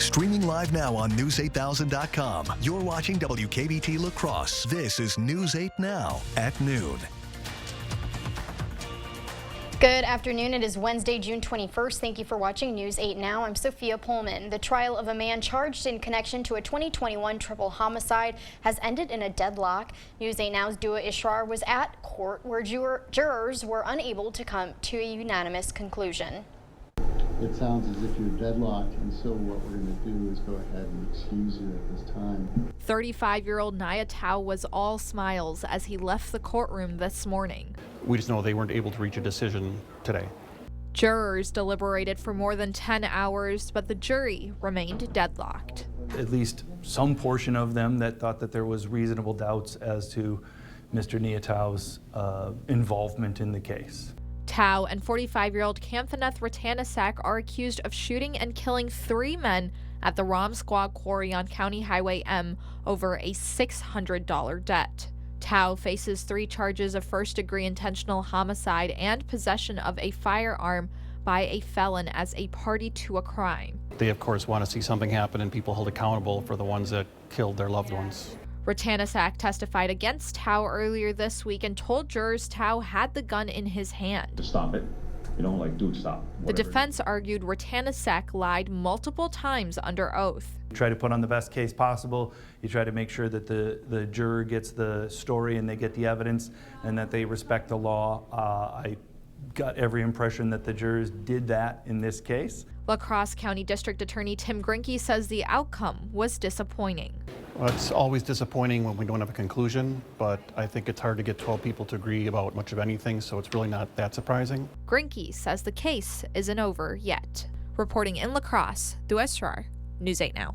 Streaming live now on News8000.com. You're watching WKBT La Crosse. This is News 8 Now at noon. Good afternoon. It is Wednesday, June 21st. Thank you for watching News 8 Now. I'm Sophia Pullman. The trial of a man charged in connection to a 2021 triple homicide has ended in a deadlock. News 8 Now's Dua Ishrar was at court where jurors were unable to come to a unanimous conclusion. It sounds as if you're deadlocked, and so what we're going to do is go ahead and excuse you at this time. 35-year-old Nia Tao was all smiles as he left the courtroom this morning. We just know they weren't able to reach a decision today. Jurors deliberated for more than 10 hours, but the jury remained deadlocked. At least some portion of them that thought that there was reasonable doubts as to Mr. Nia Tao's involvement in the case. Tao and 45-year-old Kanthaneth Ratanasak are accused of shooting and killing 3 men at the Ram Squad quarry on County Highway M over a $600 debt. Tao faces 3 charges of first-degree intentional homicide and possession of a firearm by a felon as a party to a crime. They, of course, want to see something happen and people held accountable for the ones that killed their loved ones. Ratanasak testified against Tao earlier this week and told jurors Tao had the gun in his hand. To stop it. You know, like, dude, stop. The defense argued Ratanasak lied multiple times under oath. You try to put on the best case possible. You try to make sure that the juror gets the story and they get the evidence and that they respect the law. I got every impression that the jurors did that in this case. La Crosse County District Attorney Tim Grinke says the outcome was disappointing. Well, it's always disappointing when we don't have a conclusion, but I think it's hard to get 12 people to agree about much of anything, so it's really not that surprising. Grinke says the case isn't over yet. Reporting in La Crosse, Dua Ishrar, News 8 Now.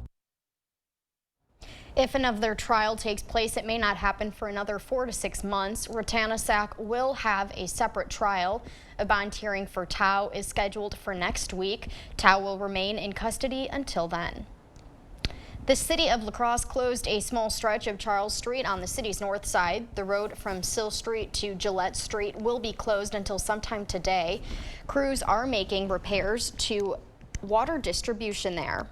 If another trial takes place, it may not happen for another 4 to 6 months. Ratanasak will have a separate trial. A bond hearing for Tao is scheduled for next week. Tao will remain in custody until then. The city of La Crosse closed a small stretch of Charles Street on the city's north side. The road from Sill Street to Gillette Street will be closed until sometime today. Crews are making repairs to water distribution there.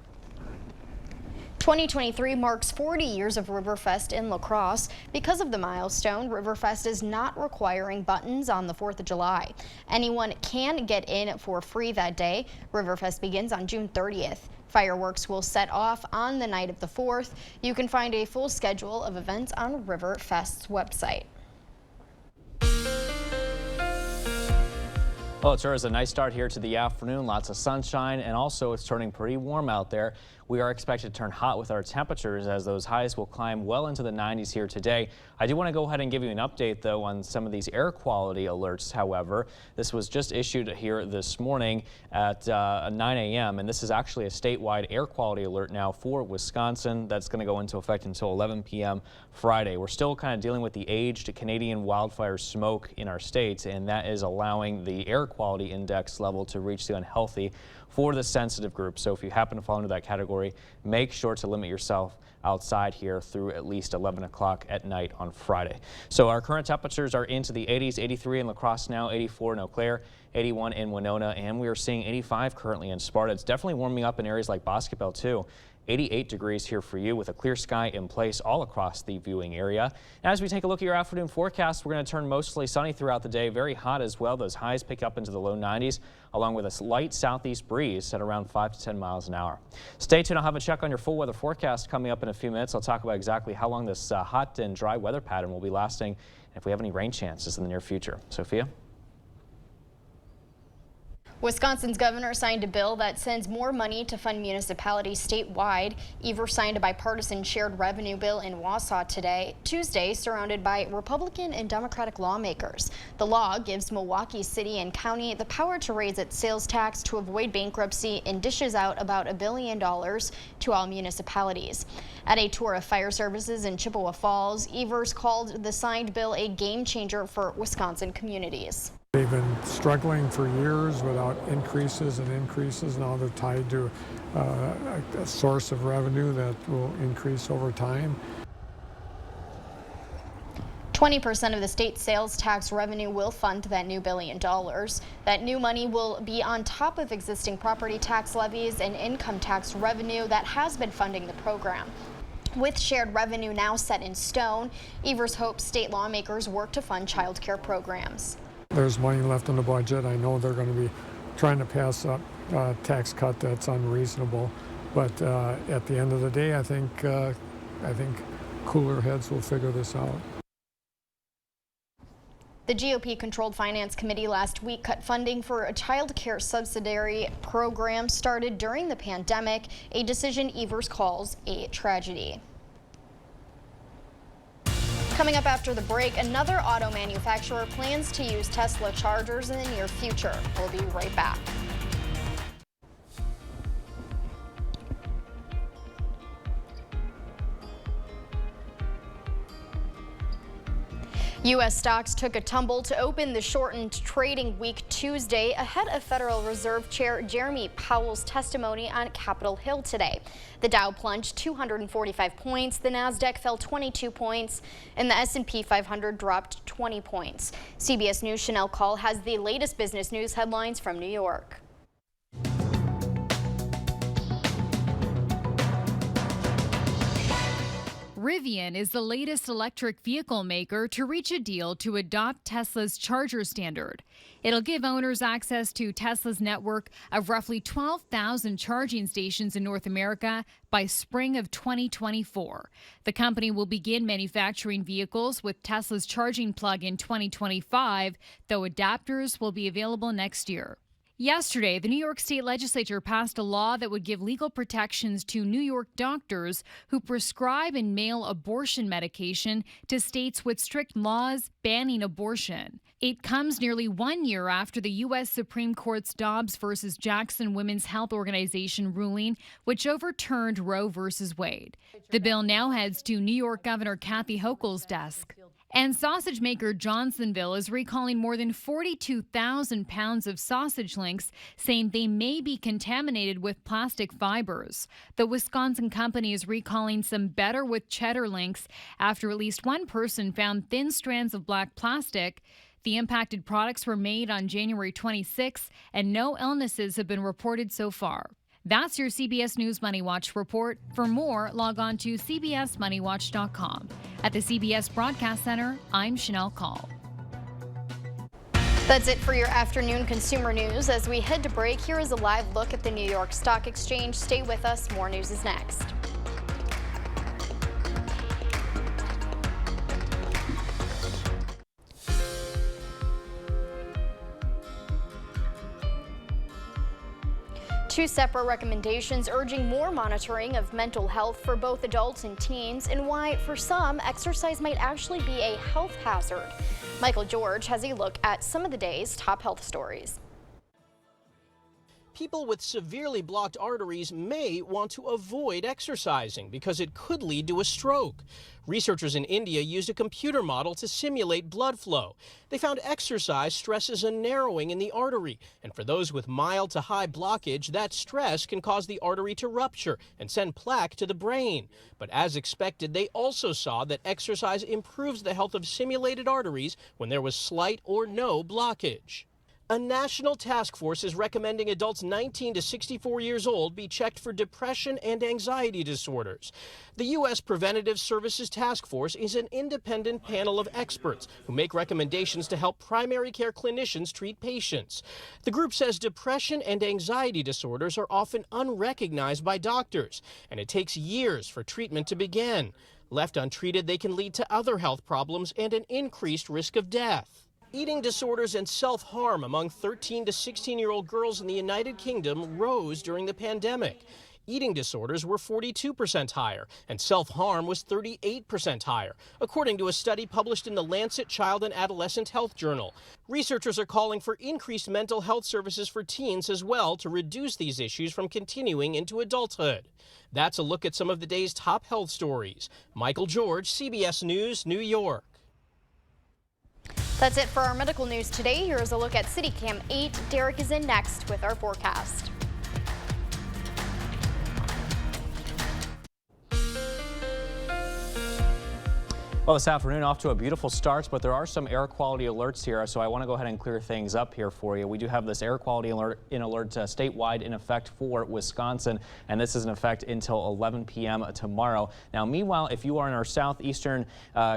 2023 marks 40 years of Riverfest in La Crosse. Because of the milestone, Riverfest is not requiring buttons on the 4th of July. Anyone can get in for free that day. Riverfest begins on June 30th. Fireworks will set off on the night of the 4th. You can find a full schedule of events on Riverfest's website. Well, it sure is a nice start here to the afternoon. Lots of sunshine, and also it's turning pretty warm out there. We are expected to turn hot with our temperatures as those highs will climb well into the 90s here today. I do want to go ahead and give you an update, though, on some of these air quality alerts, however. This was just issued here this morning at 9 a.m., and this is actually a statewide air quality alert now for Wisconsin. That's going to go into effect until 11 p.m. Friday. We're still kind of dealing with the aged Canadian wildfire smoke in our state, and that is allowing the air quality index level to reach the unhealthy for the sensitive group. So if you happen to fall into that category, make sure to limit yourself outside here through at least 11 o'clock at night on Friday. So our current temperatures are into the 80s, 83 in La Crosse now, 84 in Eau Claire, 81 in Winona, and we are seeing 85 currently in Sparta. It's definitely warming up in areas like Boscobel too. 88 degrees here for you with a clear sky in place all across the viewing area. As we take a look at your afternoon forecast, we're going to turn mostly sunny throughout the day. Very hot as well. Those highs pick up into the low 90s along with a light southeast breeze at around 5 to 10 miles an hour. Stay tuned. I'll have a check on your full weather forecast coming up in a few minutes. I'll talk about exactly how long this hot and dry weather pattern will be lasting and if we have any rain chances in the near future. Sophia? Wisconsin's governor signed a bill that sends more money to fund municipalities statewide. Evers signed a bipartisan shared revenue bill in Wausau Tuesday, surrounded by Republican and Democratic lawmakers. The law gives Milwaukee City and County the power to raise its sales tax to avoid bankruptcy and dishes out about $1 billion to all municipalities. At a tour of fire services in Chippewa Falls, Evers called the signed bill a game changer for Wisconsin communities. They've been struggling for years without increases and increases. Now they're tied to a source of revenue that will increase over time. 20% of the state's sales tax revenue will fund that new $1 billion. That new money will be on top of existing property tax levies and income tax revenue that has been funding the program. With shared revenue now set in stone, Evers hopes state lawmakers work to fund child care programs. There's money left in the budget. I know they're going to be trying to pass a tax cut that's unreasonable, but at the end of the day, I think cooler heads will figure this out. The GOP-controlled Finance Committee last week cut funding for a child care subsidiary program started during the pandemic, a decision Evers calls a tragedy. Coming up after the break, another auto manufacturer plans to use Tesla chargers in the near future. We'll be right back. U.S. stocks took a tumble to open the shortened trading week Tuesday ahead of Federal Reserve Chair Jeremy Powell's testimony on Capitol Hill today. The Dow plunged 245 points, the Nasdaq fell 22 points, and the S&P 500 dropped 20 points. CBS News' Chanel Call has the latest business news headlines from New York. Rivian is the latest electric vehicle maker to reach a deal to adopt Tesla's charger standard. It'll give owners access to Tesla's network of roughly 12,000 charging stations in North America by spring of 2024. The company will begin manufacturing vehicles with Tesla's charging plug in 2025, though adapters will be available next year. Yesterday, the New York State Legislature passed a law that would give legal protections to New York doctors who prescribe and mail abortion medication to states with strict laws banning abortion. It comes nearly 1 year after the U.S. Supreme Court's Dobbs v. Jackson Women's Health Organization ruling, which overturned Roe v. Wade. The bill now heads to New York Governor Kathy Hochul's desk. And sausage maker Johnsonville is recalling more than 42,000 pounds of sausage links, saying they may be contaminated with plastic fibers. The Wisconsin company is recalling some Better with Cheddar links after at least one person found thin strands of black plastic. The impacted products were made on January 26, and no illnesses have been reported so far. That's your CBS News Money Watch report. For more, log on to cbsmoneywatch.com. At the CBS Broadcast Center, I'm Chanel Call. That's it for your afternoon consumer news. As we head to break, here is a live look at the New York Stock Exchange. Stay with us. More news is next. Two separate recommendations urging more monitoring of mental health for both adults and teens, and why, for some, exercise might actually be a health hazard. Michael George has a look at some of the day's top health stories. People with severely blocked arteries may want to avoid exercising because it could lead to a stroke. Researchers in India used a computer model to simulate blood flow. They found exercise stresses a narrowing in the artery, and for those with mild to high blockage, that stress can cause the artery to rupture and send plaque to the brain. But as expected, they also saw that exercise improves the health of simulated arteries when there was slight or no blockage. A national task force is recommending adults 19 to 64 years old be checked for depression and anxiety disorders. The U.S. Preventative Services Task Force is an independent panel of experts who make recommendations to help primary care clinicians treat patients. The group says depression and anxiety disorders are often unrecognized by doctors, and it takes years for treatment to begin. Left untreated, they can lead to other health problems and an increased risk of death. Eating disorders and self-harm among 13 to 16-year-old girls in the United Kingdom rose during the pandemic. Eating disorders were 42% higher, and self-harm was 38% higher, according to a study published in the Lancet Child and Adolescent Health Journal. Researchers are calling for increased mental health services for teens as well to reduce these issues from continuing into adulthood. That's a look at some of the day's top health stories. Michael George, CBS News, New York. That's it for our medical news today. Here's a look at CityCam 8. Derek is in next with our forecast. Well, this afternoon off to a beautiful start, but there are some air quality alerts here, so I want to go ahead and clear things up here for you. We do have this air quality alert statewide in effect for Wisconsin, and this is in effect until 11 p.m. tomorrow. Now, meanwhile, if you are in our southeastern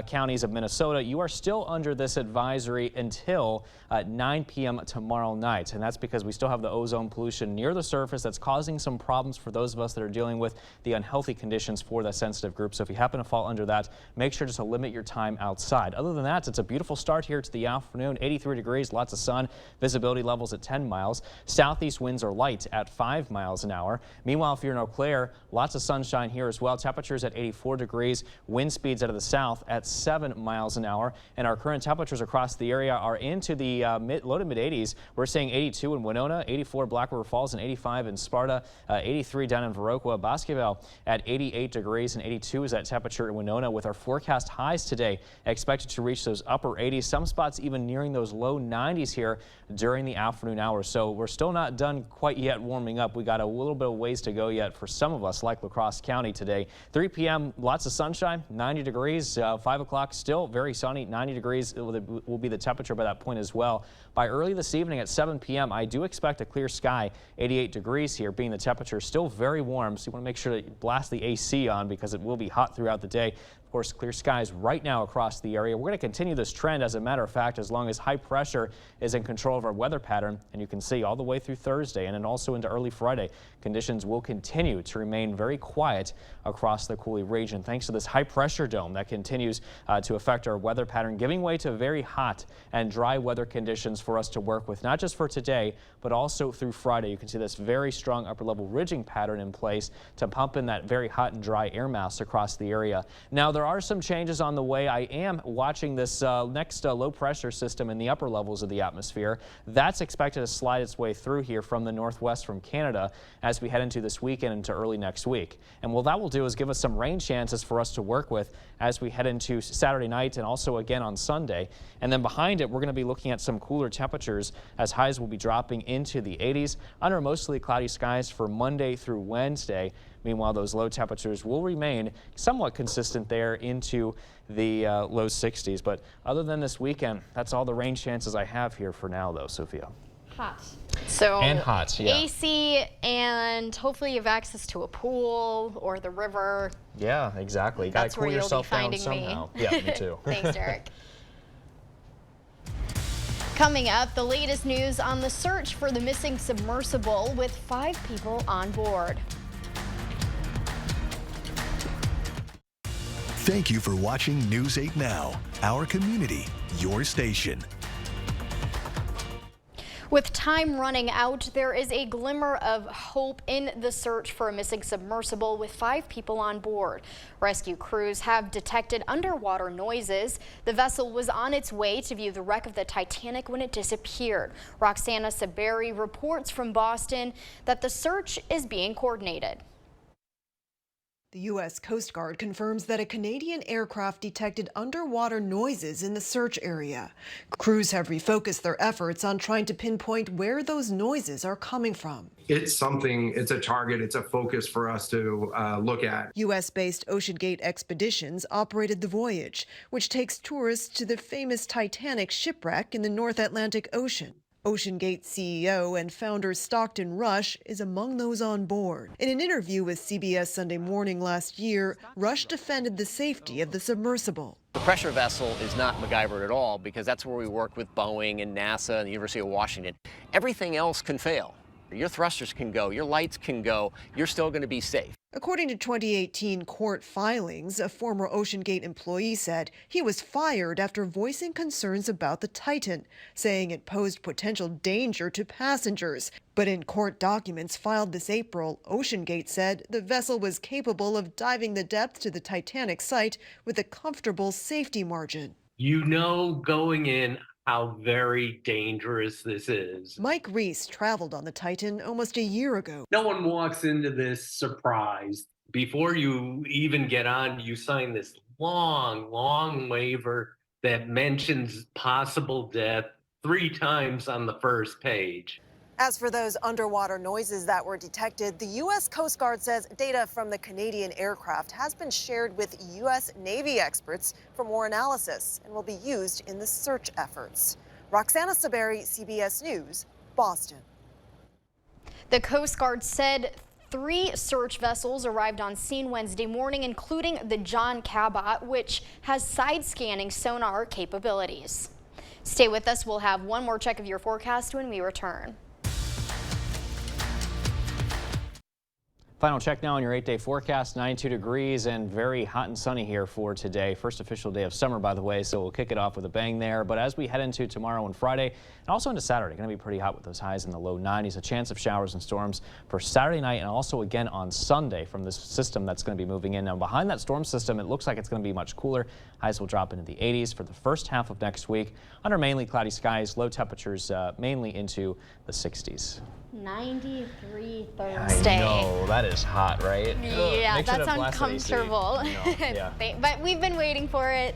counties of Minnesota, you are still under this advisory until 9 p.m. tomorrow night, and that's because we still have the ozone pollution near the surface that's causing some problems for those of us that are dealing with the unhealthy conditions for the sensitive group. So if you happen to fall under that, make sure just to limit your time outside. Other than that, it's a beautiful start here to the afternoon. 83 degrees, lots of sun, visibility levels at 10 miles. Southeast winds are light at 5 miles an hour. Meanwhile, if you're in Eau Claire, lots of sunshine here as well. Temperatures at 84 degrees, wind speeds out of the south at 7 miles an hour. And our current temperatures across the area are into the low to mid 80s. We're seeing 82 in Winona, 84 Black River Falls, and 85 in Sparta, 83 down in Viroqua. Bosqueville at 88 degrees, and 82 is that temperature in Winona, with our forecast highs today expected to reach those upper 80s, some spots even nearing those low 90s here during the afternoon hours. So we're still not done quite yet warming up. We got a little bit of ways to go yet for some of us, like La Crosse County today. 3 p.m. lots of sunshine, 90 degrees. 5 o'clock still very sunny, 90 degrees will be the temperature by that point as well. By early this evening at 7 p.m. I do expect a clear sky, 88 degrees here being the temperature, still very warm. So you want to make sure that you blast the AC on because it will be hot throughout the day. Of course, clear skies right now across the area. We're going to continue this trend, as a matter of fact, as long as high pressure is in control of our weather pattern. And you can see all the way through Thursday and then also into early Friday, conditions will continue to remain very quiet across the Coulee region, thanks to this high pressure dome that continues to affect our weather pattern, giving way to very hot and dry weather conditions for us to work with, not just for today, but also through Friday. You can see this very strong upper level ridging pattern in place to pump in that very hot and dry air mass across the area. Now, there are some changes on the way. I am watching this next low pressure system in the upper levels of the atmosphere. That's expected to slide its way through here from the northwest from Canada as we head into this weekend into early next week. And what that will do is give us some rain chances for us to work with as we head into Saturday night and also again on Sunday. And then behind it, we're going to be looking at some cooler temperatures as highs will be dropping into the 80s under mostly cloudy skies for Monday through Wednesday. Meanwhile, those low temperatures will remain somewhat consistent there into the low 60s. But other than this weekend, that's all the rain chances I have here for now, though, Sophia. Hot. So and hot, yeah. AC, and hopefully you have access to a pool or the river. Yeah, exactly. Got to cool yourself down somehow. Yeah, me too. Thanks, Derek. Coming up, the latest news on the search for the missing submersible with 5 people on board. Thank you for watching News 8 Now, our community, your station. With time running out, there is a glimmer of hope in the search for a missing submersible with 5 people on board. Rescue crews have detected underwater noises. The vessel was on its way to view the wreck of the Titanic when it disappeared. Roxana Saberi reports from Boston that the search is being coordinated. The U.S. Coast Guard confirms that a Canadian aircraft detected underwater noises in the search area. Crews have refocused their efforts on trying to pinpoint where those noises are coming from. It's a target, it's a focus for us to look at. U.S.-based OceanGate Expeditions operated the Voyage, which takes tourists to the famous Titanic shipwreck in the North Atlantic Ocean. OceanGate CEO and founder Stockton Rush is among those on board. In an interview with CBS Sunday Morning last year, Rush defended the safety of the submersible. The pressure vessel is not MacGyver at all, because that's where we work with Boeing and NASA and the University of Washington. Everything else can fail. Your thrusters can go, your lights can go, you're still going to be safe. According to 2018 court filings, a former OceanGate employee said he was fired after voicing concerns about the Titan, saying it posed potential danger to passengers. But in court documents filed this April, OceanGate said the vessel was capable of diving the depth to the Titanic site with a comfortable safety margin. You know going in how very dangerous this is. Mike Reese traveled on the Titan almost a year ago. No one walks into this surprised. Before you even get on, you sign this long waiver that mentions possible death 3 times on the first page. As for those underwater noises that were detected, the U.S. Coast Guard says data from the Canadian aircraft has been shared with U.S. Navy experts for more analysis and will be used in the search efforts. Roxana Saberi, CBS News, Boston. The Coast Guard said 3 search vessels arrived on scene Wednesday morning, including the John Cabot, which has side-scanning sonar capabilities. Stay with us. We'll have one more check of your forecast when we return. Final check now on your 8-day forecast. 92 degrees and very hot and sunny here for today. First official day of summer, by the way, so we'll kick it off with a bang there. But as we head into tomorrow and Friday, and also into Saturday, going to be pretty hot with those highs in the low 90s. A chance of showers and storms for Saturday night and also again on Sunday from this system that's going to be moving in. Now, behind that storm system, it looks like it's going to be much cooler. Highs will drop into the 80s for the first half of next week under mainly cloudy skies. Low temperatures mainly into the 60s. 93 Thursday. I know, that is hot, right? Yeah, Makes it that's a blessed uncomfortable. Yeah. But we've been waiting for it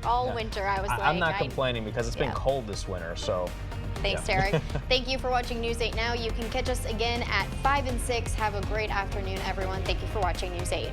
all winter. I was I'm not complaining because it's been cold this winter, so. Thanks, Derek. Thank you for watching News 8 Now. You can catch us again at 5 and 6. Have a great afternoon, everyone. Thank you for watching News 8.